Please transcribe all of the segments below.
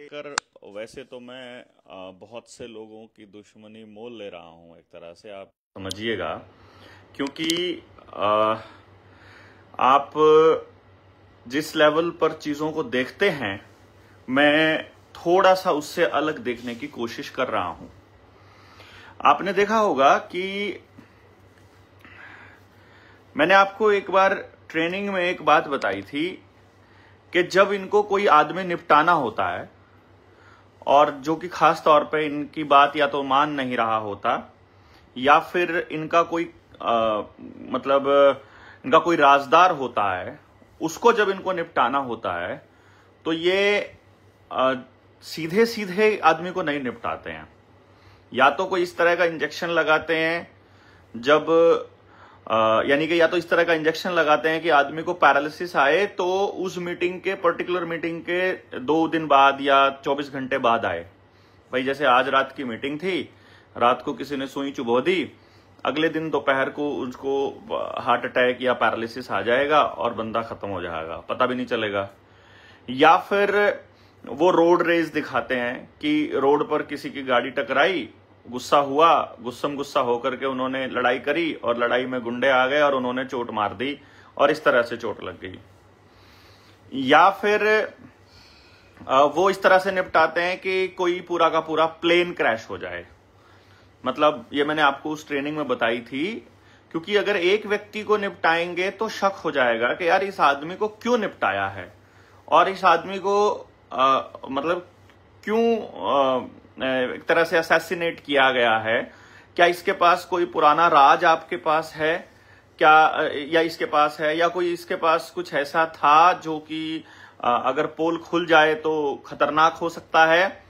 कर वैसे तो मैं बहुत से लोगों की दुश्मनी मोल ले रहा हूं, एक तरह से आप समझिएगा। क्योंकि आ, आप जिस लेवल पर चीजों को देखते हैं, मैं थोड़ा सा उससे अलग देखने की कोशिश कर रहा हूं। आपने देखा होगा कि मैंने आपको एक बार ट्रेनिंग में एक बात बताई थी कि जब इनको कोई आदमी निपटाना होता है और जो कि खास तौर पे इनकी बात या तो मान नहीं रहा होता या फिर इनका कोई मतलब इनका कोई राजदार होता है, उसको जब इनको निपटाना होता है तो ये सीधे सीधे आदमी को नहीं निपटाते हैं। या तो कोई इस तरह का इंजेक्शन लगाते हैं जब यानी कि या तो इस तरह का इंजेक्शन लगाते हैं कि आदमी को पैरालिसिस आए तो उस मीटिंग के पर्टिकुलर मीटिंग के 2 दिन बाद या 24 घंटे बाद आए। भाई जैसे आज रात की मीटिंग थी, रात को किसी ने सुई चुभो दी, अगले दिन दोपहर को उसको हार्ट अटैक या पैरालिसिस आ जाएगा और बंदा खत्म हो जाएगा, पता भी नहीं चलेगा। या फिर वो रोड रेस दिखाते हैं कि रोड पर किसी की गाड़ी टकराई, गुस्सा हुआ, गुस्सा होकर के उन्होंने लड़ाई करी और लड़ाई में गुंडे आ गए और उन्होंने चोट मार दी और इस तरह से चोट लग गई। या फिर वो इस तरह से निपटाते हैं कि कोई पूरा का पूरा प्लेन क्रैश हो जाए। मतलब ये मैंने आपको उस ट्रेनिंग में बताई थी, क्योंकि अगर एक व्यक्ति को निपटाएंगे तो शक हो जाएगा कि यार इस आदमी को क्यों निपटाया है और इस आदमी को मतलब क्यों एक तरह से असैसिनेट किया गया है। क्या इसके पास कोई पुराना राज आपके पास है क्या, या इसके पास है, या कोई इसके पास कुछ ऐसा था जो कि अगर पोल खुल जाए तो खतरनाक हो सकता है।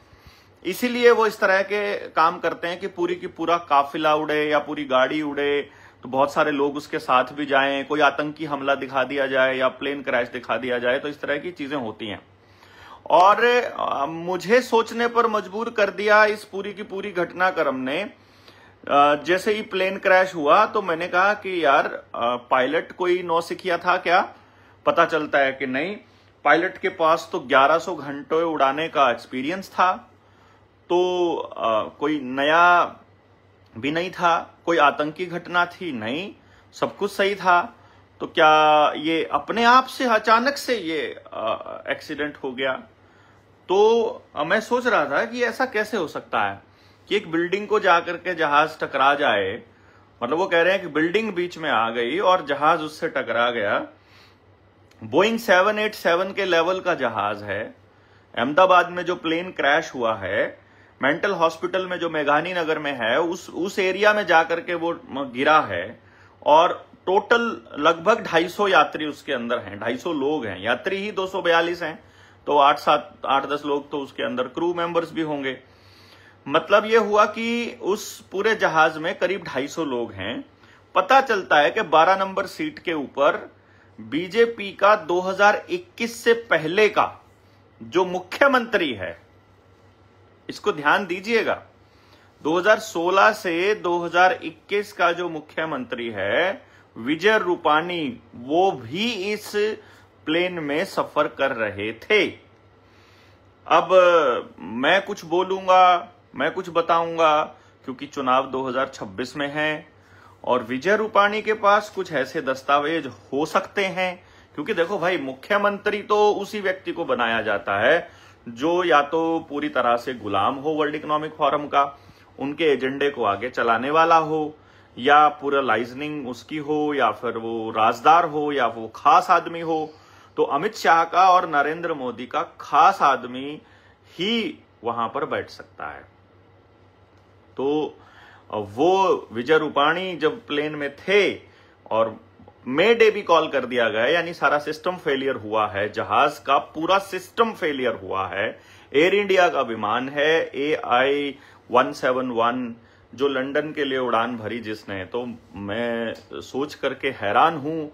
इसीलिए वो इस तरह के काम करते हैं कि पूरी की पूरा काफिला उड़े या पूरी गाड़ी उड़े, तो बहुत सारे लोग उसके साथ भी जाएं, कोई आतंकी हमला दिखा दिया जाए या प्लेन क्रैश दिखा दिया जाए, तो इस तरह की चीजें होती हैं। और मुझे सोचने पर मजबूर कर दिया इस पूरी की पूरी घटनाक्रम ने। जैसे ही प्लेन क्रैश हुआ तो मैंने कहा कि यार पायलट कोई नौसिखिया था क्या, पता चलता है कि नहीं। पायलट के पास तो 1100 घंटे उड़ाने का एक्सपीरियंस था, तो कोई नया भी नहीं था, कोई आतंकी घटना थी नहीं, सब कुछ सही था। तो क्या ये अपने आप से अचानक से ये एक्सीडेंट हो गया? तो मैं सोच रहा था कि ऐसा कैसे हो सकता है कि एक बिल्डिंग को जाकर के जहाज टकरा जाए। मतलब वो कह रहे हैं कि बिल्डिंग बीच में आ गई और जहाज उससे टकरा गया। बोइंग 787 के लेवल का जहाज है। अहमदाबाद में जो प्लेन क्रैश हुआ है, मेंटल हॉस्पिटल में जो मेघानी नगर में है, उस एरिया में जाकर के वो गिरा है और टोटल लगभग 250 यात्री उसके अंदर हैं, 250 लोग हैं। यात्री ही 242 हैं, तो 8-10 लोग तो उसके अंदर क्रू मेंबर्स भी होंगे। मतलब ये हुआ कि उस पूरे जहाज में करीब 250 लोग हैं। पता चलता है कि 12 नंबर सीट के ऊपर बीजेपी का 2021 से पहले का जो मुख्यमंत्री है, इसको ध्यान दीजिएगा, 2016 से 2021 का जो मुख्यमंत्री है विजय रूपाणी, वो भी इस प्लेन में सफर कर रहे थे। अब मैं कुछ बोलूंगा, मैं कुछ बताऊंगा, क्योंकि चुनाव 2026 में है और विजय रूपाणी के पास कुछ ऐसे दस्तावेज हो सकते हैं। क्योंकि देखो भाई, मुख्यमंत्री तो उसी व्यक्ति को बनाया जाता है जो या तो पूरी तरह से गुलाम हो वर्ल्ड इकोनॉमिक फोरम का, उनके एजेंडे को आगे चलाने वाला हो, या पूरा लाइजनिंग उसकी हो, या फिर वो राजदार हो, या वो खास आदमी हो। तो अमित शाह का और नरेंद्र मोदी का खास आदमी ही वहां पर बैठ सकता है। तो वो विजय रूपाणी जब प्लेन में थे और मे डे भी कॉल कर दिया गया, यानी सारा सिस्टम फेलियर हुआ है, जहाज का पूरा सिस्टम फेलियर हुआ है। एयर इंडिया का विमान है AI-171 जो लंदन के लिए उड़ान भरी जिसने, तो मैं सोच करके हैरान हूं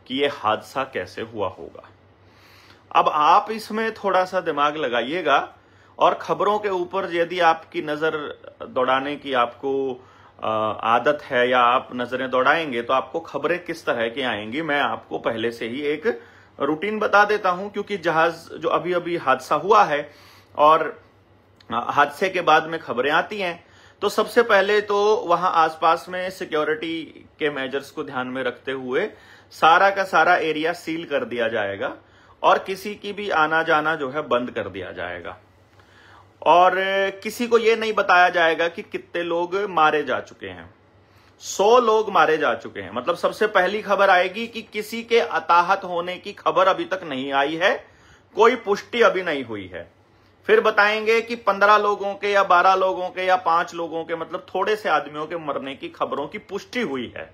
कि ये हादसा कैसे हुआ होगा। अब आप इसमें थोड़ा सा दिमाग लगाइएगा और खबरों के ऊपर यदि आपकी नजर दौड़ाने की आपको आदत है या आप नजरें दौड़ाएंगे तो आपको खबरें किस तरह की आएंगी, मैं आपको पहले से ही एक रूटीन बता देता हूं। क्योंकि जहाज जो अभी अभी हादसा हुआ है, और हादसे के बाद में खबरें आती हैं, तो सबसे पहले तो वहां आसपास में सिक्योरिटी के मेजर्स को ध्यान में रखते हुए सारा का सारा एरिया सील कर दिया जाएगा और किसी की भी आना जाना जो है बंद कर दिया जाएगा। और किसी को यह नहीं बताया जाएगा कि कितने लोग मारे जा चुके हैं। 100 लोग मारे जा चुके हैं। मतलब सबसे पहली खबर आएगी कि किसी के हताहत होने की खबर अभी तक नहीं आई है, कोई पुष्टि अभी नहीं हुई है। फिर बताएंगे कि 15 लोगों के या 12 लोगों के या 5 लोगों के, मतलब थोड़े से आदमियों के मरने की खबरों की पुष्टि हुई है।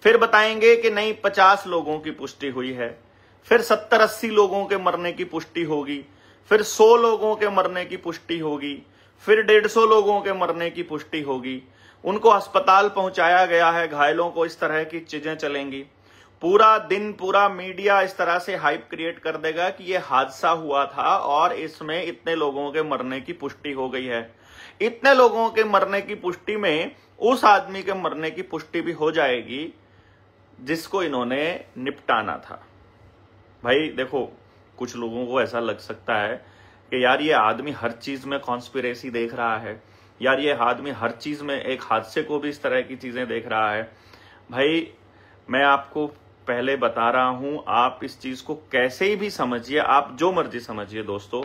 फिर बताएंगे कि नहीं 50 लोगों की पुष्टि हुई है। फिर 70-80 लोगों के मरने की पुष्टि होगी। फिर 100 लोगों के मरने की पुष्टि होगी। फिर 150 लोगों के मरने की पुष्टि होगी। उनको अस्पताल पहुंचाया गया है, घायलों को, इस तरह की चीजें चलेंगी। पूरा दिन पूरा मीडिया इस तरह से हाइप क्रिएट कर देगा कि यह हादसा हुआ था और इसमें इतने लोगों के मरने की पुष्टि हो गई है। इतने लोगों के मरने की पुष्टि में उस आदमी के मरने की पुष्टि भी हो जाएगी जिसको इन्होंने निपटाना था। भाई देखो, कुछ लोगों को ऐसा लग सकता है कि यार ये आदमी हर चीज में कॉन्स्पिरेसी देख रहा है, यार ये आदमी हर चीज में एक हादसे को भी इस तरह की चीजें देख रहा है। भाई मैं आपको पहले बता रहा हूं, आप इस चीज को कैसे ही भी समझिए, आप जो मर्जी समझिए दोस्तों,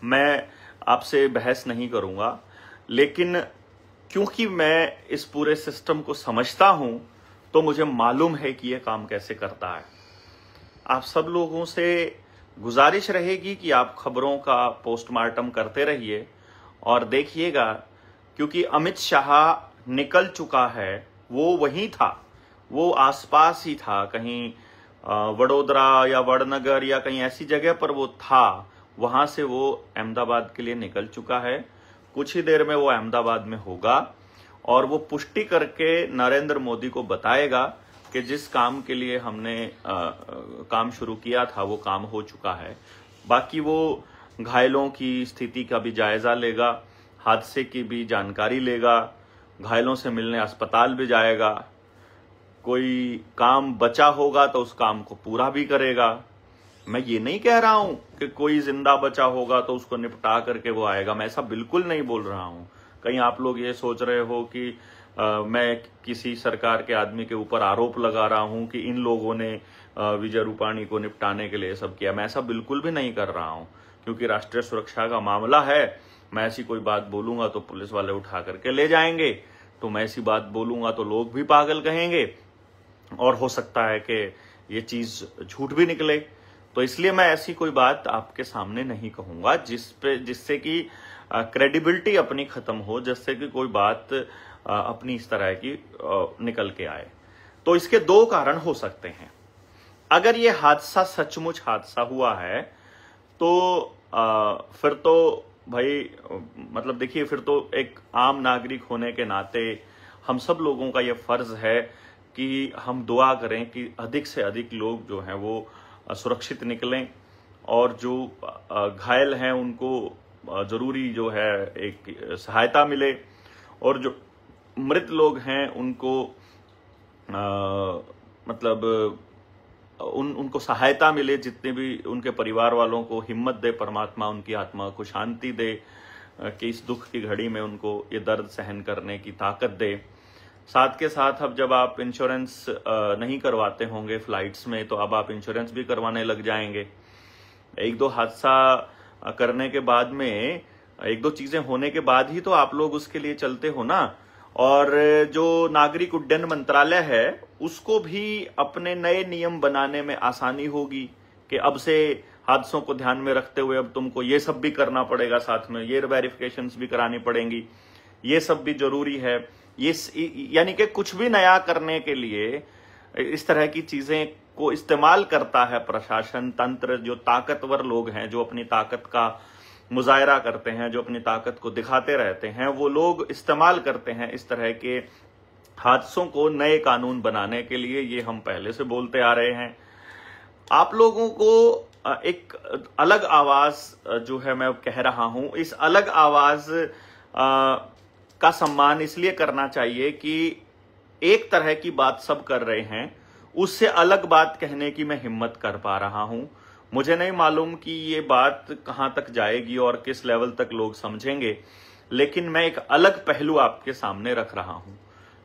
मैं आपसे बहस नहीं करूंगा, लेकिन क्योंकि मैं इस पूरे सिस्टम को समझता हूं तो मुझे मालूम है कि यह काम कैसे करता है। आप सब लोगों से गुजारिश रहेगी कि आप खबरों का पोस्टमार्टम करते रहिए और देखिएगा, क्योंकि अमित शाह निकल चुका है, वो वहीं था, वो आसपास ही था, कहीं वडोदरा या वडनगर या कहीं ऐसी जगह पर वो था। वहां से वो अहमदाबाद के लिए निकल चुका है। कुछ ही देर में वो अहमदाबाद में होगा और वो पुष्टि करके नरेंद्र मोदी को बताएगा कि जिस काम के लिए हमने काम शुरू किया था वो काम हो चुका है। बाकी वो घायलों की स्थिति का भी जायजा लेगा, हादसे की भी जानकारी लेगा, घायलों से मिलने अस्पताल भी जाएगा, कोई काम बचा होगा तो उस काम को पूरा भी करेगा। मैं ये नहीं कह रहा हूं कि कोई जिंदा बचा होगा तो उसको निपटा करके वो आएगा, मैं ऐसा बिल्कुल नहीं बोल रहा हूं। कहीं आप लोग ये सोच रहे हो कि मैं किसी सरकार के आदमी के ऊपर आरोप लगा रहा हूं कि इन लोगों ने विजय रूपाणी को निपटाने के लिए सब किया। मैं ऐसा बिल्कुल भी नहीं कर रहा हूं, क्योंकि राष्ट्रीय सुरक्षा का मामला है। मैं ऐसी कोई बात बोलूंगा तो पुलिस वाले उठा करके ले जाएंगे, तो मैं ऐसी बात बोलूंगा तो लोग भी पागल कहेंगे और हो सकता है कि ये चीज झूठ भी निकले। तो इसलिए मैं ऐसी कोई बात आपके सामने नहीं कहूंगा जिससे कि क्रेडिबिलिटी अपनी खत्म हो, जिससे कि कोई बात अपनी इस तरह की निकल के आए। तो इसके 2 कारण हो सकते हैं। अगर ये हादसा सचमुच हादसा हुआ है तो फिर तो भाई मतलब देखिए, फिर तो एक आम नागरिक होने के नाते हम सब लोगों का ये फर्ज है कि हम दुआ करें कि अधिक से अधिक लोग जो हैं वो सुरक्षित निकलें और जो घायल हैं उनको जरूरी जो है एक सहायता मिले, और जो मृत लोग हैं उनको मतलब उनको सहायता मिले, जितने भी उनके परिवार वालों को हिम्मत दे परमात्मा, उनकी आत्मा को शांति दे कि इस दुख की घड़ी में उनको ये दर्द सहन करने की ताकत दे। साथ के साथ अब जब आप इंश्योरेंस नहीं करवाते होंगे फ्लाइट्स में, तो अब आप इंश्योरेंस भी करवाने लग जाएंगे। 1-2 हादसा करने के बाद में, 1-2 चीजें होने के बाद ही तो आप लोग उसके लिए चलते हो ना। और जो नागरिक उड्डयन मंत्रालय है उसको भी अपने नए नियम बनाने में आसानी होगी कि अब से हादसों को ध्यान में रखते हुए अब तुमको ये सब भी करना पड़ेगा, साथ में ये वेरिफिकेशंस भी करानी पड़ेंगी, ये सब भी जरूरी है। ये यानी कि कुछ भी नया करने के लिए इस तरह की चीजें को इस्तेमाल करता है प्रशासन तंत्र। जो ताकतवर लोग हैं, जो अपनी ताकत का मुजाहरा करते हैं, जो अपनी ताकत को दिखाते रहते हैं, वो लोग इस्तेमाल करते हैं इस तरह के हादसों को नए कानून बनाने के लिए। ये हम पहले से बोलते आ रहे हैं। आप लोगों को एक अलग आवाज जो है मैं कह रहा हूं, इस अलग आवाज का सम्मान इसलिए करना चाहिए कि एक तरह की बात सब कर रहे हैं, उससे अलग बात कहने की मैं हिम्मत कर पा रहा हूं। मुझे नहीं मालूम कि ये बात कहां तक जाएगी और किस लेवल तक लोग समझेंगे, लेकिन मैं एक अलग पहलू आपके सामने रख रहा हूं।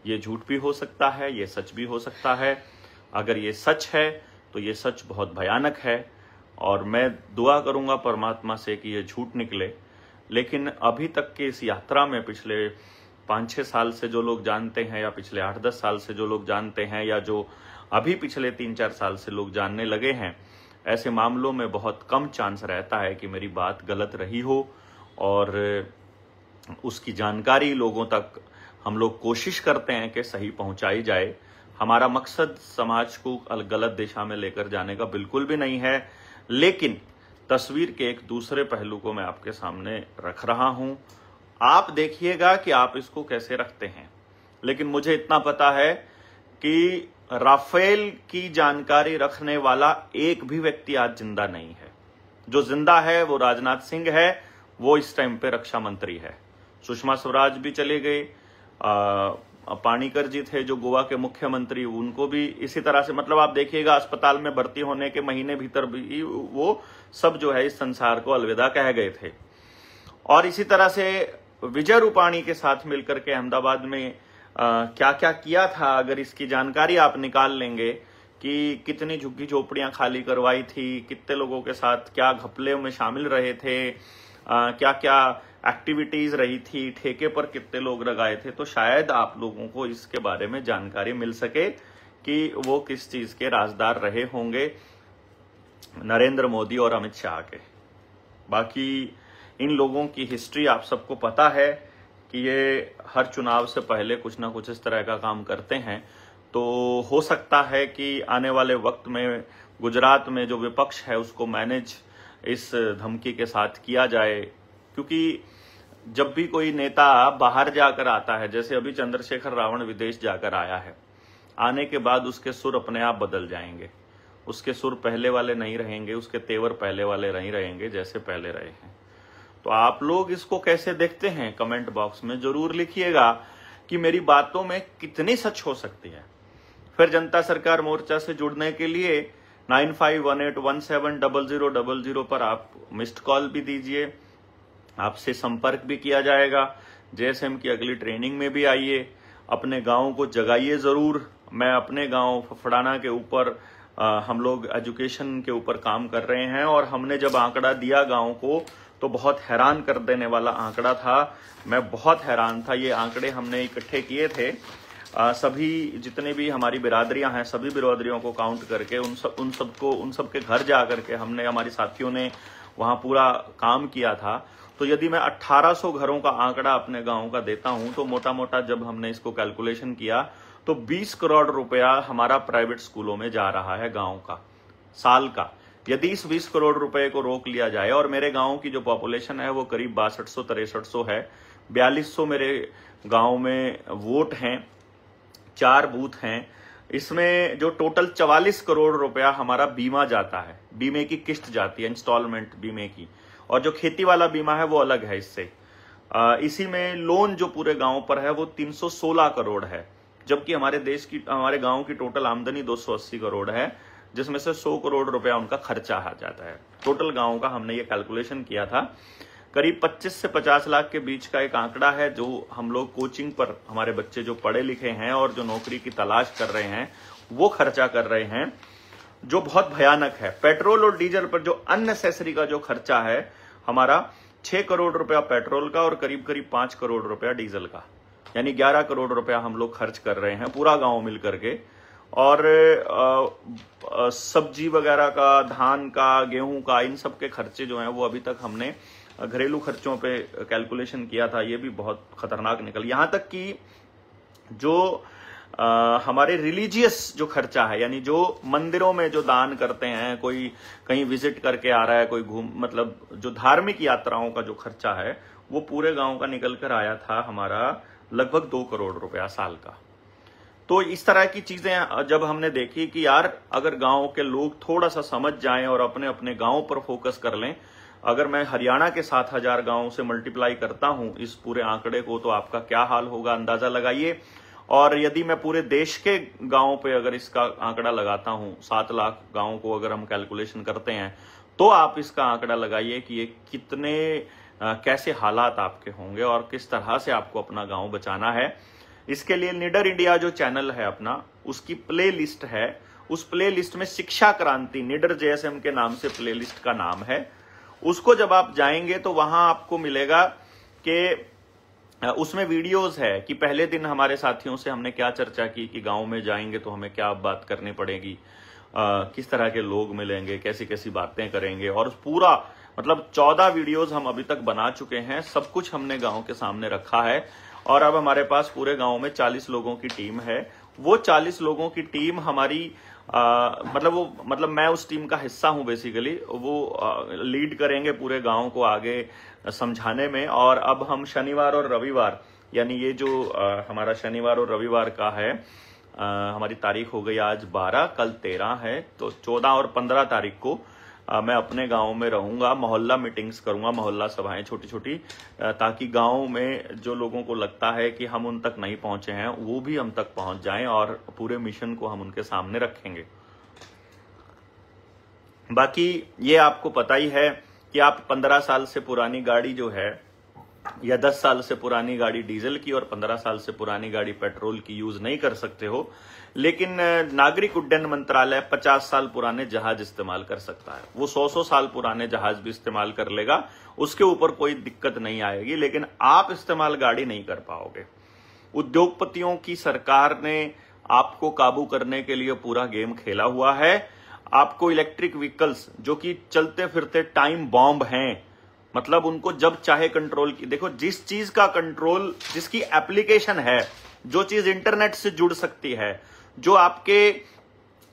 ये झूठ भी हो सकता है, ये सच भी हो सकता है। अगर ये सच है तो ये सच बहुत भयानक है और मैं दुआ करूंगा परमात्मा से कि ये झूठ निकले। लेकिन अभी तक के इस यात्रा में पिछले 5-6 साल से जो लोग जानते हैं, या पिछले 8-10 साल से जो लोग जानते हैं, या जो अभी पिछले 3-4 साल से लोग जानने लगे हैं, ऐसे मामलों में बहुत कम चांस रहता है कि मेरी बात गलत रही हो और उसकी जानकारी लोगों तक हम लोग कोशिश करते हैं कि सही पहुंचाई जाए। हमारा मकसद समाज को गलत दिशा में लेकर जाने का बिल्कुल भी नहीं है, लेकिन तस्वीर के एक दूसरे पहलू को मैं आपके सामने रख रहा हूं। आप देखिएगा कि आप इसको कैसे रखते हैं। लेकिन मुझे इतना पता है कि राफेल की जानकारी रखने वाला एक भी व्यक्ति आज जिंदा नहीं है। जो जिंदा है वो राजनाथ सिंह है, वो इस टाइम पे रक्षा मंत्री है। सुषमा स्वराज भी चले गए, पानीकर जी थे जो गोवा के मुख्यमंत्री, उनको भी इसी तरह से, मतलब आप देखिएगा अस्पताल में भर्ती होने के महीने भीतर भी वो सब जो है इस संसार को अलविदा कह गए थे। और इसी तरह से विजय रूपाणी के साथ मिलकर के अहमदाबाद में क्या क्या किया था, अगर इसकी जानकारी आप निकाल लेंगे कि कितनी झुग्गी झोपड़ियां खाली करवाई थी, कितने लोगों के साथ क्या घपले में शामिल रहे थे, क्या क्या एक्टिविटीज रही थी, ठेके पर कितने लोग लगाए थे, तो शायद आप लोगों को इसके बारे में जानकारी मिल सके कि वो किस चीज के राजदार रहे होंगे नरेंद्र मोदी और अमित शाह के। बाकी इन लोगों की हिस्ट्री आप सबको पता है कि ये हर चुनाव से पहले कुछ ना कुछ इस तरह का काम करते हैं। तो हो सकता है कि आने वाले वक्त में गुजरात में जो विपक्ष है उसको मैनेज इस धमकी के साथ किया जाए, क्योंकि जब भी कोई नेता बाहर जाकर आता है, जैसे अभी चंद्रशेखर रावण विदेश जाकर आया है, आने के बाद उसके सुर अपने आप बदल जाएंगे। उसके सुर पहले वाले नहीं रहेंगे, उसके तेवर पहले वाले नहीं रहेंगे जैसे पहले रहे हैं। तो आप लोग इसको कैसे देखते हैं, कमेंट बॉक्स में जरूर लिखिएगा कि मेरी बातों में कितनी सच हो सकती है। फिर जनता सरकार मोर्चा से जुड़ने के लिए 9518170000 पर आप मिस्ड कॉल भी दीजिए, आपसे संपर्क भी किया जाएगा। जेएसएम की अगली ट्रेनिंग में भी आइए, अपने गांव को जगाइए जरूर। मैं अपने गांव फफड़ाना के ऊपर हम लोग एजुकेशन के ऊपर काम कर रहे हैं, और हमने जब आंकड़ा दिया गांव को तो बहुत हैरान कर देने वाला आंकड़ा था। मैं बहुत हैरान था। ये आंकड़े हमने इकट्ठे किए थे, सभी जितने भी हमारी बिरादरियां हैं, सभी बिरादरियों को काउंट करके उन सबके घर जा करके हमने, हमारी साथियों ने वहां पूरा काम किया था। तो यदि मैं 1800 घरों का आंकड़ा अपने गांव का देता हूं तो मोटा मोटा जब हमने इसको कैलकुलेशन किया तो 20 करोड़ रुपया हमारा प्राइवेट स्कूलों में जा रहा है गांव का, साल का। यदि इस 20 करोड़ रुपए को रोक लिया जाए, और मेरे गांव की जो पॉपुलेशन है वो करीब 6200-6300 है, 4200 मेरे गांव में वोट हैं, 4 बूथ हैं, इसमें जो टोटल 44 करोड़ रुपया हमारा बीमा जाता है, बीमे की किस्त जाती है, इंस्टॉलमेंट बीमे की, और जो खेती वाला बीमा है वो अलग है इससे। इसी में लोन जो पूरे गांव पर है वो 316 करोड़ है, जबकि हमारे गांव की टोटल आमदनी 280 करोड़ है, जिसमें से 100 करोड़ रुपया उनका खर्चा आ जाता है। टोटल गांव का हमने ये कैलकुलेशन किया था, करीब 25 से 50 लाख के बीच का एक आंकड़ा है जो हम लोग कोचिंग पर, हमारे बच्चे जो पढ़े लिखे हैं और जो नौकरी की तलाश कर रहे हैं वो खर्चा कर रहे हैं, जो बहुत भयानक है। पेट्रोल और डीजल पर जो अननेसेसरी का जो खर्चा है हमारा 6 करोड़ रुपया पेट्रोल का और करीब करीब 5 करोड़ रुपया डीजल का, यानी 11 करोड़ रुपया हम लोग खर्च कर रहे हैं पूरा गांव मिल करके। और सब्जी वगैरह का, धान का, गेहूं का, इन सब के खर्चे जो हैं वो अभी तक हमने घरेलू खर्चों पे कैलकुलेशन किया था, ये भी बहुत खतरनाक निकल। यहां तक कि जो हमारे रिलीजियस जो खर्चा है, यानी जो मंदिरों में जो दान करते हैं, कोई कहीं विजिट करके आ रहा है, कोई मतलब जो धार्मिक यात्राओं का जो खर्चा है वो पूरे गांव का निकल कर आया था हमारा लगभग 2 करोड़ रुपया साल का। तो इस तरह की चीजें जब हमने देखी कि यार अगर गांव के लोग थोड़ा सा समझ जाएं और अपने अपने गांव पर फोकस कर लें, अगर मैं हरियाणा के 7000 गांवों से मल्टीप्लाई करता हूं इस पूरे आंकड़े को, तो आपका क्या हाल होगा अंदाजा लगाइए। और यदि मैं पूरे देश के गांवों पे अगर इसका आंकड़ा लगाता हूं, 7 लाख गांवों को अगर हम कैलकुलेशन करते हैं, तो आप इसका आंकड़ा लगाइए कि ये कितने कैसे हालात आपके होंगे और किस तरह से आपको अपना गांव बचाना है। इसके लिए निडर इंडिया जो चैनल है अपना, उसकी प्ले लिस्ट है। उस प्ले लिस्ट में शिक्षा क्रांति निडर JSM के नाम से प्ले लिस्ट का नाम है। उसको जब आप जाएंगे तो वहां आपको मिलेगा कि उसमें वीडियोस है कि पहले दिन हमारे साथियों से हमने क्या चर्चा की कि गांव में जाएंगे तो हमें क्या बात करनी पड़ेगी, किस तरह के लोग मिलेंगे, कैसी कैसी बातें करेंगे, और पूरा मतलब 14 वीडियोस हम अभी तक बना चुके हैं। सब कुछ हमने गांव के सामने रखा है और अब हमारे पास पूरे गांव में 40 लोगों की टीम है। वो 40 लोगों की टीम हमारी मतलब मैं उस टीम का हिस्सा हूं बेसिकली। वो लीड करेंगे पूरे गांव को आगे समझाने में। और अब हम शनिवार और रविवार, यानी ये जो हमारा शनिवार और रविवार का है, हमारी तारीख हो गई आज 12, कल 13 है, तो 14 और 15 तारीख को मैं अपने गांव में रहूंगा, मोहल्ला मीटिंग्स करूंगा, मोहल्ला सभाएं छोटी छोटी, ताकि गांव में जो लोगों को लगता है कि हम उन तक नहीं पहुंचे हैं वो भी हम तक पहुंच जाएं और पूरे मिशन को हम उनके सामने रखेंगे। बाकी ये आपको पता ही है कि आप 15 साल से पुरानी गाड़ी जो है, या 10 साल से पुरानी गाड़ी डीजल की और 15 साल से पुरानी गाड़ी पेट्रोल की यूज नहीं कर सकते हो, लेकिन नागरिक उड्डयन मंत्रालय 50 साल पुराने जहाज इस्तेमाल कर सकता है। वो 100 साल पुराने जहाज भी इस्तेमाल कर लेगा, उसके ऊपर कोई दिक्कत नहीं आएगी, लेकिन आप इस्तेमाल गाड़ी नहीं कर पाओगे। उद्योगपतियों की सरकार ने आपको काबू करने के लिए पूरा गेम खेला हुआ है। आपको इलेक्ट्रिक व्हीकल्स जो कि चलते फिरते टाइम बॉम्ब हैं, मतलब उनको जब चाहे कंट्रोल की, देखो जिस चीज का कंट्रोल, जिसकी एप्लीकेशन है, जो चीज इंटरनेट से जुड़ सकती है, जो आपके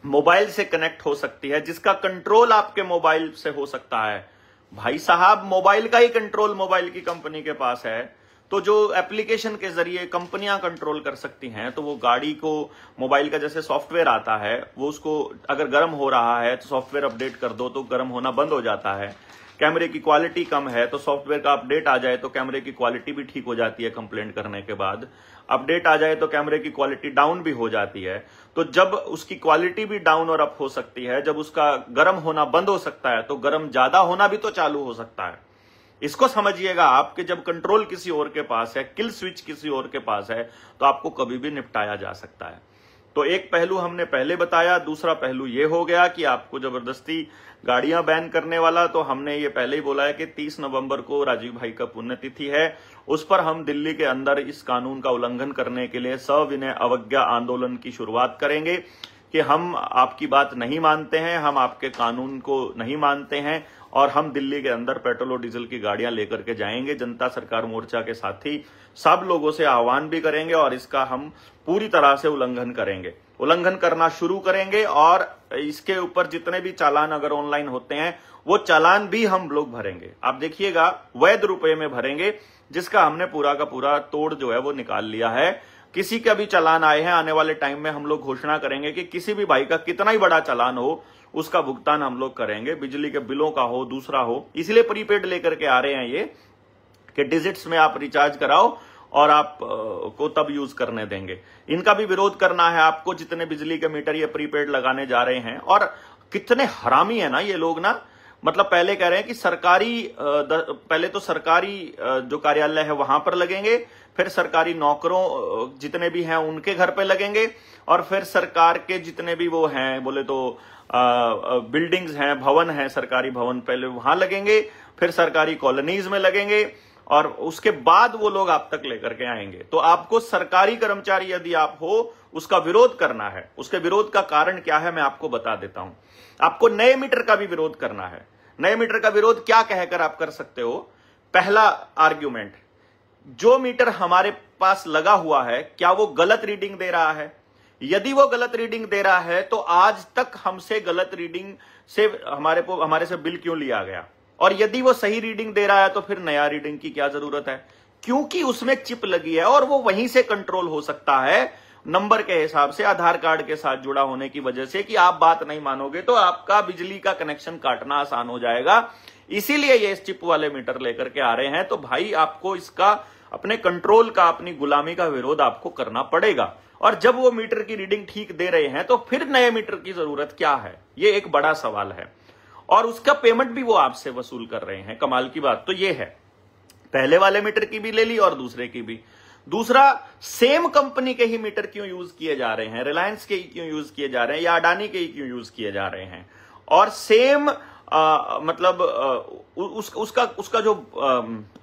मोबाइल से कनेक्ट हो सकती है, जिसका कंट्रोल आपके मोबाइल से हो सकता है, भाई साहब मोबाइल का ही कंट्रोल मोबाइल की कंपनी के पास है, तो जो एप्लीकेशन के जरिए कंपनियां कंट्रोल कर सकती हैं, तो वो गाड़ी को मोबाइल का जैसे सॉफ्टवेयर आता है, वो उसको अगर गर्म हो रहा है तो सॉफ्टवेयर अपडेट कर दो तो गर्म होना बंद हो जाता है। कैमरे की क्वालिटी कम है तो सॉफ्टवेयर का अपडेट आ जाए तो कैमरे की क्वालिटी भी ठीक हो जाती है कंप्लेंट करने के बाद। अपडेट आ जाए तो कैमरे की क्वालिटी डाउन भी हो जाती है। तो जब उसकी क्वालिटी भी डाउन और अप हो सकती है, जब उसका गर्म होना बंद हो सकता है, तो गर्म ज्यादा होना भी तो चालू हो सकता है। इसको समझिएगा आप कि जब कंट्रोल किसी और के पास है, किल स्विच किसी और के पास है, तो आपको कभी भी निपटाया जा सकता है। तो एक पहलू हमने पहले बताया। दूसरा पहलू ये हो गया कि आपको जबरदस्ती गाड़ियां बैन करने वाला, तो हमने ये पहले ही बोला है कि 30 नवंबर को राजीव भाई का पुण्यतिथि है। उस पर हम दिल्ली के अंदर इस कानून का उल्लंघन करने के लिए सविनय अवज्ञा आंदोलन की शुरुआत करेंगे कि हम आपकी बात नहीं मानते हैं, हम आपके कानून को नहीं मानते हैं और हम दिल्ली के अंदर पेट्रोल और डीजल की गाड़ियां लेकर के जाएंगे। जनता सरकार मोर्चा के साथी सब लोगों से आह्वान भी करेंगे और इसका हम पूरी तरह से उल्लंघन करेंगे, उल्लंघन करना शुरू करेंगे। और इसके ऊपर जितने भी चालान अगर ऑनलाइन होते हैं, वो चालान भी हम लोग भरेंगे। आप देखिएगा, वैध रुपए में भरेंगे, जिसका हमने पूरा का पूरा तोड़ जो है वो निकाल लिया है। किसी का भी चालान आए हैं, आने वाले टाइम में हम लोग घोषणा करेंगे कि किसी भी भाई का कितना ही बड़ा चालान हो, उसका भुगतान हम लोग करेंगे। बिजली के बिलों का हो, दूसरा हो, इसलिए प्रीपेड लेकर के आ रहे हैं ये कि डिजिट्स में आप रिचार्ज कराओ और आप को तब यूज करने देंगे। इनका भी विरोध करना है आपको, जितने बिजली के मीटर ये प्रीपेड लगाने जा रहे हैं। और कितने हरामी है ना ये लोग ना, मतलब पहले कह रहे हैं कि पहले तो सरकारी जो कार्यालय है वहां पर लगेंगे, फिर सरकारी नौकरों जितने भी हैं उनके घर पे लगेंगे, और फिर सरकार के जितने भी वो हैं, बोले तो बिल्डिंग्स हैं, भवन हैं, सरकारी भवन पहले वहां लगेंगे, फिर सरकारी कॉलोनीज में लगेंगे, और उसके बाद वो लोग आप तक लेकर के आएंगे। तो आपको सरकारी कर्मचारी यदि आप हो, उसका विरोध करना है। उसके विरोध का कारण क्या है मैं आपको बता देता हूं। आपको नए मीटर का भी विरोध करना है। नए मीटर का विरोध क्या कहकर आप कर सकते हो? पहला आर्ग्यूमेंट, जो मीटर हमारे पास लगा हुआ है क्या वो गलत रीडिंग दे रहा है? यदि वो गलत रीडिंग दे रहा है तो आज तक हमसे गलत रीडिंग से हमारे से बिल क्यों लिया गया? और यदि वो सही रीडिंग दे रहा है तो फिर नया रीडिंग की क्या जरूरत है? क्योंकि उसमें चिप लगी है और वो वहीं से कंट्रोल हो सकता है नंबर के हिसाब से, आधार कार्ड के साथ जुड़ा होने की वजह से। कि आप बात नहीं मानोगे तो आपका बिजली का कनेक्शन काटना आसान हो जाएगा। इसीलिए ये इस चिप वाले मीटर लेकर के आ रहे हैं। तो भाई आपको इसका, अपने कंट्रोल का, अपनी गुलामी का विरोध आपको करना पड़ेगा। और जब वो मीटर की रीडिंग ठीक दे रहे हैं तो फिर नए मीटर की जरूरत क्या है, ये एक बड़ा सवाल है। और उसका पेमेंट भी वो आपसे वसूल कर रहे हैं। कमाल की बात तो ये है, पहले वाले मीटर की भी ले ली और दूसरे की भी। दूसरा, सेम कंपनी के ही मीटर क्यों यूज किए जा रहे हैं, रिलायंस के ही क्यों यूज किए जा रहे हैं या अडानी के ही क्यों यूज किए जा रहे हैं। और सेम मतलब उसका जो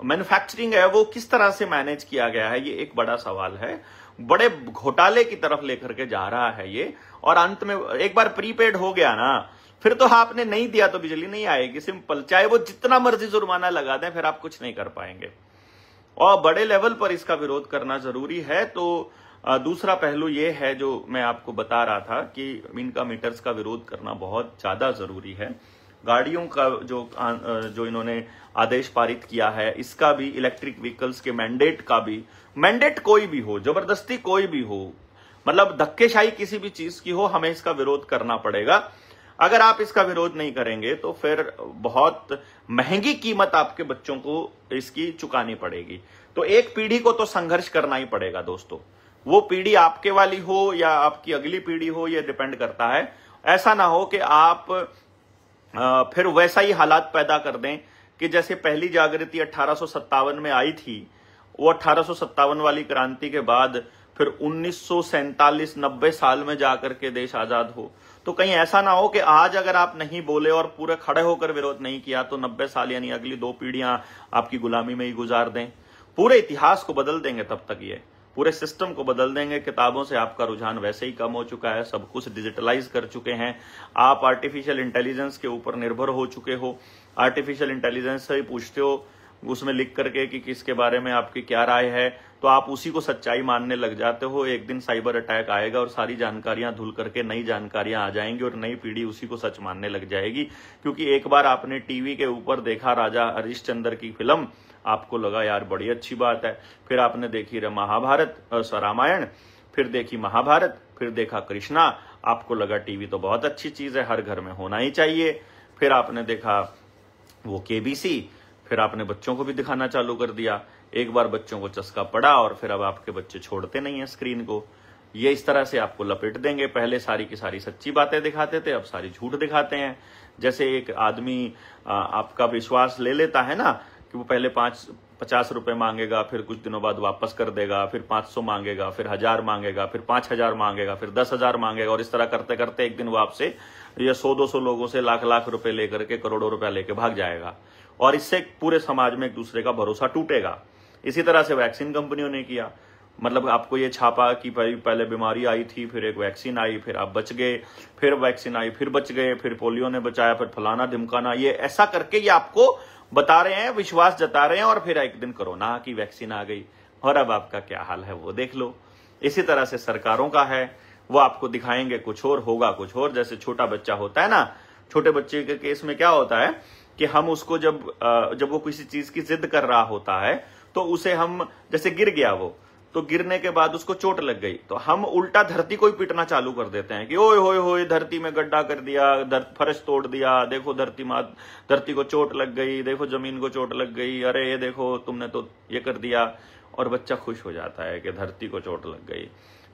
मैन्युफैक्चरिंग है वो किस तरह से मैनेज किया गया है, ये एक बड़ा सवाल है। बड़े घोटाले की तरफ लेकर के जा रहा है ये। और अंत में एक बार प्रीपेड हो गया ना, फिर तो आपने नहीं दिया तो बिजली नहीं आएगी, सिंपल। चाहे वो जितना मर्जी जुर्माना लगा दें, फिर आप कुछ नहीं कर पाएंगे। और बड़े लेवल पर इसका विरोध करना जरूरी है। तो दूसरा पहलू ये है जो मैं आपको बता रहा था कि इनका मीटर्स का विरोध करना बहुत ज्यादा जरूरी है। गाड़ियों का जो इन्होंने आदेश पारित किया है, इसका भी, इलेक्ट्रिक व्हीकल्स के मैंडेट का भी, मैंडेट कोई भी हो, जबरदस्ती कोई भी हो, मतलब धक्केशाही किसी भी चीज की हो, हमें इसका विरोध करना पड़ेगा। अगर आप इसका विरोध नहीं करेंगे तो फिर बहुत महंगी कीमत आपके बच्चों को इसकी चुकानी पड़ेगी। तो एक पीढ़ी को तो संघर्ष करना ही पड़ेगा दोस्तों। वो पीढ़ी आपके वाली हो या आपकी अगली पीढ़ी हो, ये डिपेंड करता है। ऐसा ना हो कि आप फिर वैसा ही हालात पैदा कर दें कि जैसे पहली जागृति 1857 में आई थी, वो 1857 वाली क्रांति के बाद फिर 1947-90 साल में जाकर के देश आजाद हो। तो कहीं ऐसा ना हो कि आज अगर आप नहीं बोले और पूरे खड़े होकर विरोध नहीं किया तो 90 साल यानी अगली 2 पीढ़ियां आपकी गुलामी में ही गुजार दें। पूरे इतिहास को बदल देंगे तब तक, ये पूरे सिस्टम को बदल देंगे। किताबों से आपका रुझान वैसे ही कम हो चुका है, सब कुछ डिजिटलाइज कर चुके हैं। आप आर्टिफिशियल इंटेलिजेंस के ऊपर निर्भर हो चुके हो। आर्टिफिशियल इंटेलिजेंस से ही पूछते हो उसमें लिख करके कि किसके बारे में आपकी क्या राय है, तो आप उसी को सच्चाई मानने लग जाते हो। एक दिन साइबर अटैक आएगा और सारी जानकारियां धुल करके नई जानकारियां आ जाएंगी और नई पीढ़ी उसी को सच मानने लग जाएगी। क्योंकि एक बार आपने टीवी के ऊपर देखा राजा हरिश्चंद्र की फिल्म, आपको लगा यार बड़ी अच्छी बात है। फिर आपने देखी रामायण, फिर देखी महाभारत, फिर देखा कृष्णा, आपको लगा टीवी तो बहुत अच्छी चीज है, हर घर में होना ही चाहिए। फिर आपने देखा वो केबीसी, फिर आपने बच्चों को भी दिखाना चालू कर दिया। एक बार बच्चों को चस्का पड़ा और फिर अब आपके बच्चे छोड़ते नहीं है स्क्रीन को। ये इस तरह से आपको लपेट देंगे। पहले सारी की सारी सच्ची बातें दिखाते थे, अब सारी झूठ दिखाते हैं। जैसे एक आदमी आपका विश्वास ले लेता है ना कि वो पहले 50 रुपए मांगेगा, फिर कुछ दिनों बाद वापस कर देगा, फिर 500 मांगेगा, फिर 1000 मांगेगा, फिर 5000 मांगेगा, फिर 10,000 मांगेगा, और इस तरह करते करते एक दिन वो आपसे ये 100-200 लोगों से लाख रुपए लेकर के करोड़ों रुपया लेके भाग जाएगा। और इससे पूरे समाज में एक दूसरे का भरोसा टूटेगा। इसी तरह से वैक्सीन कंपनियों ने किया। मतलब आपको ये छापा कि पहले बीमारी आई थी, फिर एक वैक्सीन आई, फिर आप बच गए, फिर वैक्सीन आई, फिर बच गए, फिर पोलियो ने बचाया, फिर फलाना ढिमकाना, ये ऐसा करके ये आपको बता रहे हैं, विश्वास जता रहे हैं, और फिर एक दिन कोरोना की वैक्सीन आ गई और अब आपका क्या हाल है वो देख लो। इसी तरह से सरकारों का है, वो आपको दिखाएंगे कुछ और, होगा कुछ और। जैसे छोटा बच्चा होता है ना, छोटे बच्चे के केस में क्या होता है कि हम उसको जब वो किसी चीज की जिद कर रहा होता है तो उसे हम, जैसे गिर गया वो, तो गिरने के बाद उसको चोट लग गई तो हम उल्टा धरती को ही पीटना चालू कर देते हैं कि ओए होए होए धरती में गड्ढा कर दिया, फर्श तोड़ दिया, देखो धरती को चोट लग गई, देखो जमीन को चोट लग गई, अरे ये देखो तुमने तो ये कर दिया। और बच्चा खुश हो जाता है कि धरती को चोट लग गई।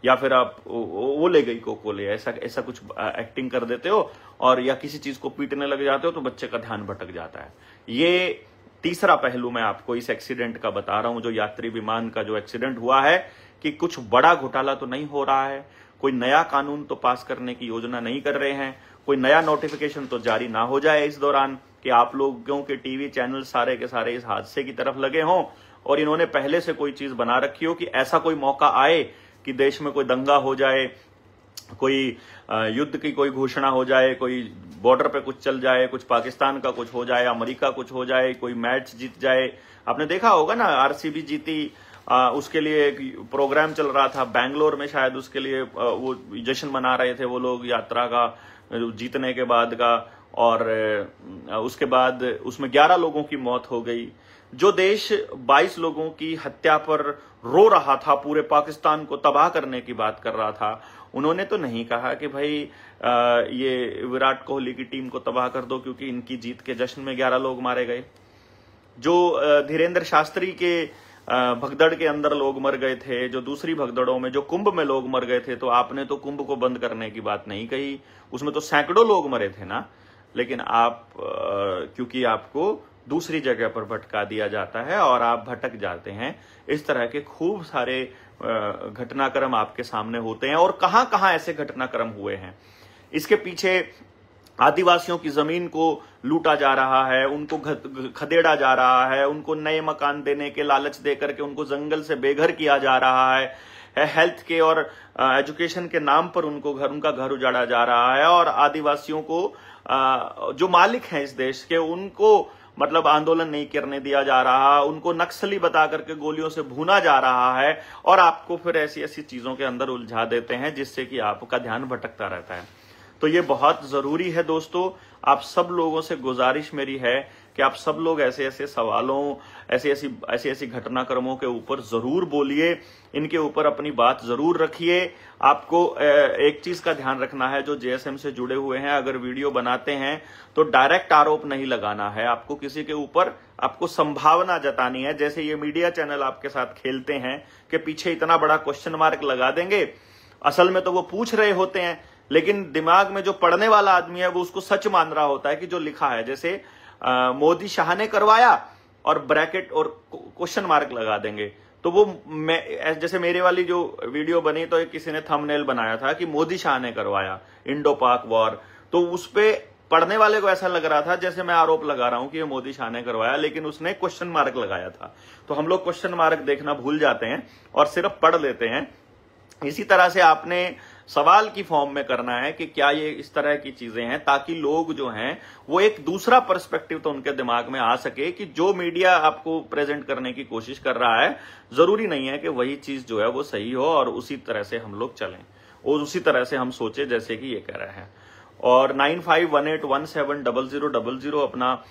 या फिर आप वो ले गई कोको, ऐसा कुछ एक्टिंग कर देते हो, और या किसी चीज को पीटने लग जाते हो तो बच्चे का ध्यान भटक जाता है। ये तीसरा पहलू मैं आपको इस एक्सीडेंट का बता रहा हूं, जो यात्री विमान का जो एक्सीडेंट हुआ है, कि कुछ बड़ा घोटाला तो नहीं हो रहा है, कोई नया कानून तो पास करने की योजना नहीं कर रहे हैं, कोई नया नोटिफिकेशन तो जारी ना हो जाए इस दौरान कि आप लोगों के टीवी चैनल सारे के सारे इस हादसे की तरफ लगे हों और इन्होंने पहले से कोई चीज बना रखी हो कि ऐसा कोई मौका आए कि देश में कोई दंगा हो जाए, कोई युद्ध की कोई घोषणा हो जाए, कोई बॉर्डर पे कुछ चल जाए, कुछ पाकिस्तान का कुछ हो जाए, अमेरिका कुछ हो जाए, कोई मैच जीत जाए। आपने देखा होगा ना, आरसीबी जीती, उसके लिए एक प्रोग्राम चल रहा था बैंगलोर में, शायद उसके लिए वो जश्न मना रहे थे वो लोग यात्रा का, जीतने के बाद का। और उसके बाद उसमें 11 लोगों की मौत हो गई। जो देश 22 लोगों की हत्या पर रो रहा था, पूरे पाकिस्तान को तबाह करने की बात कर रहा था, उन्होंने तो नहीं कहा कि भाई ये विराट कोहली की टीम को तबाह कर दो क्योंकि इनकी जीत के जश्न में 11 लोग मारे गए। जो धीरेन्द्र शास्त्री के भगदड़ के अंदर लोग मर गए थे, जो दूसरी भगदड़ों में, जो कुंभ में लोग मर गए थे, तो आपने तो कुंभ को बंद करने की बात नहीं कही, उसमें तो सैकड़ों लोग मरे थे ना। लेकिन आप क्योंकि आपको दूसरी जगह पर भटका दिया जाता है और आप भटक जाते हैं, इस तरह के खूब सारे घटनाक्रम आपके सामने होते हैं। और कहां कहां ऐसे घटनाक्रम हुए हैं, इसके पीछे आदिवासियों की जमीन को लूटा जा रहा है, उनको खदेड़ा जा रहा है, उनको नए मकान देने के लालच देकर के उनको जंगल से बेघर किया जा रहा है, हेल्थ के और एजुकेशन के नाम पर उनका घर उजाड़ा जा रहा है, और आदिवासियों को जो मालिक हैं इस देश के, उनको मतलब आंदोलन नहीं करने दिया जा रहा, उनको नक्सली बता करके गोलियों से भूना जा रहा है, और आपको फिर ऐसी ऐसी चीजों के अंदर उलझा देते हैं जिससे कि आपका ध्यान भटकता रहता है। तो ये बहुत जरूरी है दोस्तों, आप सब लोगों से गुजारिश मेरी है कि आप सब लोग ऐसे ऐसे सवालों, ऐसी ऐसी घटनाक्रमों के ऊपर जरूर बोलिए, इनके ऊपर अपनी बात जरूर रखिए। आपको एक चीज का ध्यान रखना है, जो जेएसएम से जुड़े हुए हैं, अगर वीडियो बनाते हैं तो डायरेक्ट आरोप नहीं लगाना है, आपको किसी के ऊपर आपको संभावना जतानी है। जैसे ये मीडिया चैनल आपके साथ खेलते हैं कि पीछे इतना बड़ा क्वेश्चन मार्क लगा देंगे, असल में तो वो पूछ रहे होते हैं, लेकिन दिमाग में जो पढ़ने वाला आदमी है वो उसको सच मान रहा होता है कि जो लिखा है, जैसे मोदी शाह ने करवाया और ब्रैकेट और क्वेश्चन मार्क लगा देंगे। तो वो जैसे मेरे वाली जो वीडियो बनी तो किसी ने थंबनेल बनाया था कि मोदी शाह ने करवाया इंडो पाक वॉर, तो उस पे पढ़ने वाले को ऐसा लग रहा था जैसे मैं आरोप लगा रहा हूं कि ये मोदी शाह ने करवाया, लेकिन उसने क्वेश्चन मार्क लगाया था। तो हम लोग क्वेश्चन मार्क देखना भूल जाते हैं और सिर्फ पढ़ लेते हैं। इसी तरह से आपने सवाल की फॉर्म में करना है कि क्या ये इस तरह की चीजें हैं, ताकि लोग जो हैं वो एक दूसरा पर्सपेक्टिव तो उनके दिमाग में आ सके कि जो मीडिया आपको प्रेजेंट करने की कोशिश कर रहा है, जरूरी नहीं है कि वही चीज जो है वो सही हो और उसी तरह से हम लोग चलें और उसी तरह से हम सोचे जैसे कि ये कह रहे हैं। और 9518170000 अपना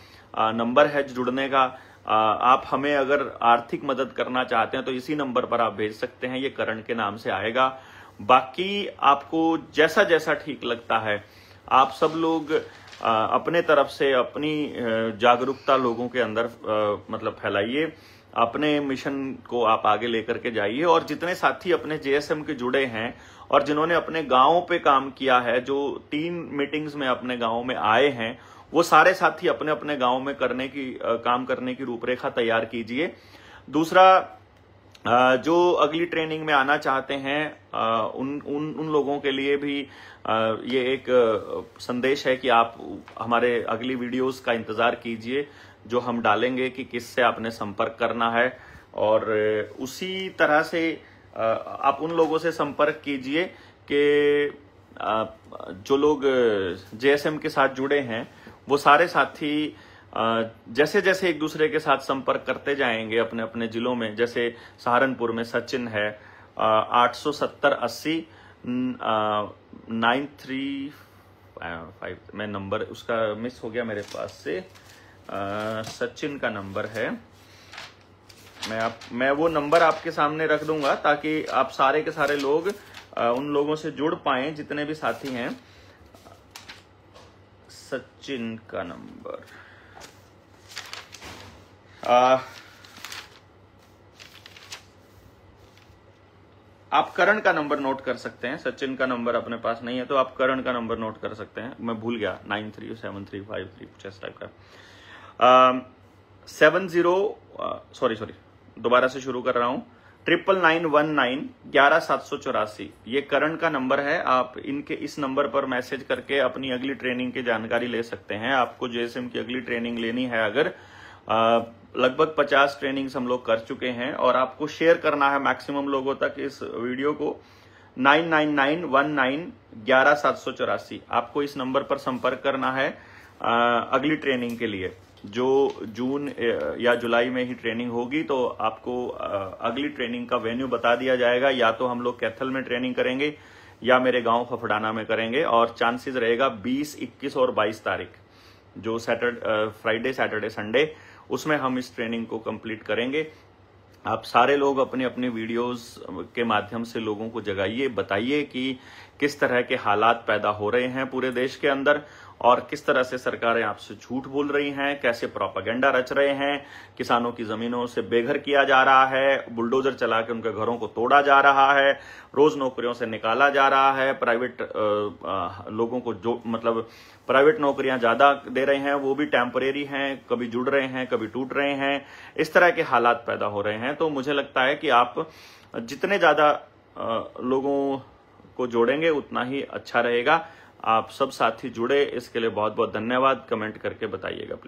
नंबर है जुड़ने का। आप हमें अगर आर्थिक मदद करना चाहते हैं तो इसी नंबर पर आप भेज सकते हैं, ये करण के नाम से आएगा। बाकी आपको जैसा जैसा ठीक लगता है, आप सब लोग अपने तरफ से अपनी जागरूकता लोगों के अंदर मतलब फैलाइए, अपने मिशन को आप आगे लेकर के जाइए। और जितने साथी अपने जेएसएम के जुड़े हैं और जिन्होंने अपने गांव पे काम किया है, जो 3 मीटिंग्स में अपने गांव में आए हैं, वो सारे साथी अपने अपने गांव में काम करने की रूपरेखा तैयार कीजिए। दूसरा, जो अगली ट्रेनिंग में आना चाहते हैं उन लोगों के लिए भी ये एक संदेश है कि आप हमारे अगली वीडियोस का इंतजार कीजिए, जो हम डालेंगे कि किससे आपने संपर्क करना है। और उसी तरह से आप उन लोगों से संपर्क कीजिए कि जो लोग जेएसएम के साथ जुड़े हैं, वो सारे साथी जैसे जैसे एक दूसरे के साथ संपर्क करते जाएंगे अपने अपने जिलों में, जैसे सहारनपुर में सचिन है 87080 935, मैं नंबर उसका मिस हो गया मेरे पास से, सचिन का नंबर है, मैं वो नंबर आपके सामने रख दूंगा ताकि आप सारे के सारे लोग उन लोगों से जुड़ पाएं जितने भी साथी हैं। सचिन का नंबर आप करण का नंबर नोट कर सकते हैं। सचिन का नंबर अपने पास नहीं है तो आप करण का नंबर नोट कर सकते हैं, मैं भूल गया, 937353 कुछ इस टाइप का। 70 दोबारा से शुरू कर रहा हूं, 9991911784 ये करण का नंबर है। आप इनके इस नंबर पर मैसेज करके अपनी अगली ट्रेनिंग की जानकारी ले सकते हैं। आपको जेएसएम की अगली ट्रेनिंग लेनी है अगर, लगभग 50 ट्रेनिंग्स हम लोग कर चुके हैं और आपको शेयर करना है मैक्सिमम लोगों तक इस वीडियो को। 9991911784 आपको इस नंबर पर संपर्क करना है अगली ट्रेनिंग के लिए, जो जून या जुलाई में ही ट्रेनिंग होगी। तो आपको अगली ट्रेनिंग का वेन्यू बता दिया जाएगा, या तो हम लोग कैथल में ट्रेनिंग करेंगे या मेरे गांव फफड़ाना में करेंगे। और चांसेस रहेगा 20, 21 और 22 तारीख, जो फ्राइडे, सैटरडे, संडे, उसमें हम इस ट्रेनिंग को कंप्लीट करेंगे। आप सारे लोग अपनी अपनी वीडियोस के माध्यम से लोगों को जगाइए, बताइए कि किस तरह के हालात पैदा हो रहे हैं पूरे देश के अंदर। और किस तरह से सरकारें आपसे झूठ बोल रही हैं, कैसे प्रोपेगेंडा रच रहे हैं, किसानों की जमीनों से बेघर किया जा रहा है, बुलडोजर चला के उनके घरों को तोड़ा जा रहा है, रोज नौकरियों से निकाला जा रहा है, प्राइवेट लोगों को जो मतलब प्राइवेट नौकरियां ज्यादा दे रहे हैं, वो भी टेम्परेरी हैं, कभी जुड़ रहे हैं, कभी टूट रहे हैं, इस तरह के हालात पैदा हो रहे हैं। तो मुझे लगता है कि आप जितने ज्यादा लोगों को जोड़ेंगे उतना ही अच्छा रहेगा। आप सब साथी जुड़े, इसके लिए बहुत बहुत धन्यवाद। कमेंट करके बताइएगा प्लीज।